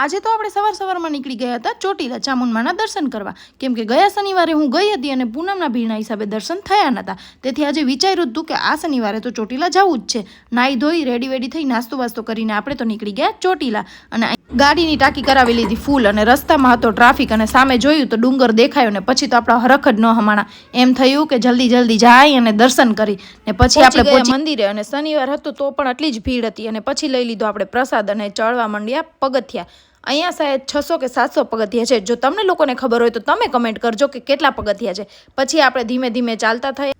આજે તો આપણે સવારમાં નીકળી ગયા હતા ચોટીલા ચામુંડમાના દર્શન કરવા, કેમ કે ગયા શનિવારે હું ગઈ હતી અને પૂનમના ભીડના હિસાબે દર્શન થયા નહોતા. તેથી આજે વિચાર્યું હતું કે આ શનિવારે તો ચોટીલા જવું જ છે. નાહી ધોઈ રેડી થઈ નાસ્તો વાસ્તો કરીને આપણે તો નીકળી ગયા ચોટીલા. અને ગાડીની ટાંકી કરાવી લીધી ફૂલ, અને રસ્તામાં હતો ટ્રાફિક, અને સામે જોયું તો ડુંગર દેખાયો ને પછી તો આપણા હરખ જ ન હમાણા. એમ થયું કે જલ્દી જાય અને દર્શન કરી ને પછી આપણે પહોંચી મંદિરે. અને શનિવાર હતો તો પણ આટલી જ ભીડ હતી. અને પછી લઈ લીધો આપણે પ્રસાદ અને ચડવા માંડ્યા પગથિયા. અહીંયા શાયદ 600 કે 700 પગથિયા છે. જો તમને લોકોને ખબર હોય તો તમે કમેન્ટ કરજો કે કેટલા પગથિયા છે. પછી આપણે ધીમે ધીમે ચાલતા થયા,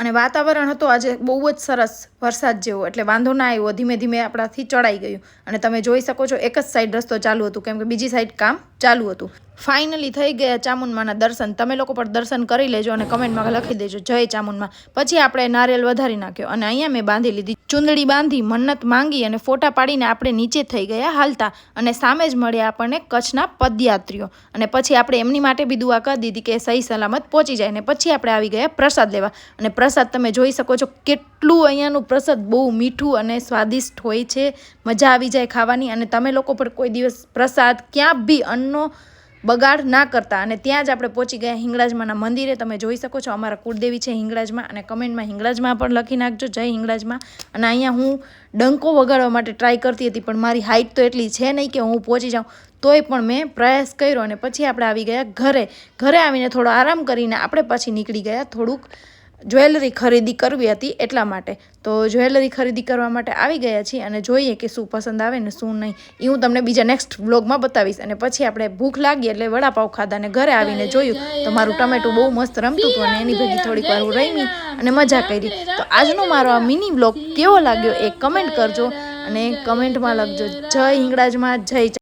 અને વાતાવરણ હતો આજે બહુ જ સરસ વરસાદ જેવો, એટલે વાંધો ના આવ્યો. ધીમે ધીમે આપણાથી ચડાઈ ગયું. અને તમે જોઈ શકો છો એક જ સાઈડ રસ્તો ચાલુ હતું, કેમ કે બીજી સાઈડ કામ ચાલુ હતું. ફાઇનલી થઈ ગયા ચામુંડમાના દર્શન. તમે લોકો પણ દર્શન કરી લેજો અને કમેન્ટમાં લખી દેજો જય ચામુંડમાં. પછી આપણે નારિયેલ વધારી નાખ્યો, અને અહીંયા મેં બાંધી લીધી ચુંદડી, બાંધી મન્નત માંગી અને ફોટા પાડીને આપણે નીચે થઈ ગયા હાલતા. અને સામે જ મળ્યા આપણને કચ્છના પદયાત્રીઓ. અને પછી આપણે એમની માટે બી દુઆ કરી દીધી કે સહી સલામત પહોંચી જાય. અને પછી આપણે આવી ગયા પ્રસાદ લેવા. અને પ્રસાદ તમે જોઈ શકો છો કેટલું અહીંયાનું પ્રસાદ બહુ મીઠું અને સ્વાદિષ્ટ હોય છે. મજા આવી જાય ખાવાની. અને તમે લોકો પણ કોઈ દિવસ પ્રસાદ ક્યાં બી અન્નનો બગાડ ના કરતા. અને ત્યાં જ આપણે પહોંચી ગયા હિંગળાજમાના મંદિરે. તમે જોઈ શકો છો અમારા કુળદેવી છે હિંગળાજમાં, અને કમેન્ટમાં હિંગળાજમાં પણ લખી નાખજો જય હિંગળાજમાં. અને અહીંયા હું ડંકો વગાડવા માટે ટ્રાય કરતી હતી, પણ મારી હાઇટ તો એટલી છે નહીં કે હું પહોંચી જાઉં. તોય પણ મેં પ્રયાસ કર્યો. અને પછી આપણે આવી ગયા ઘરે આવીને થોડો આરામ કરીને આપણે પછી નીકળી ગયા. થોડુંક જ્વેલરી ખરીદી કરવી હતી એટલા માટે. તો જ્વેલરી ખરીદી કરવા માટે આવી ગયા છીએ, અને જોઈએ કે શું પસંદ આવે ને શું નહીં એ હું તમને બીજા નેક્સ્ટ વ્લોગમાં બતાવીશ. અને પછી આપણે ભૂખ લાગી એટલે વડાપાવ ખાધા, અને ઘરે આવીને જોયું તો મારું ટમેટું બહુ મસ્ત રમતું હતું, અને એની ભેગી થોડીક વાર હું રમી અને મજા કરી. તો આજનો મારો આ મિની વ્લોગ કેવો લાગ્યો એ કમેન્ટ કરજો, અને કમેન્ટમાં લખજો જય હિંગળાજમાં જય.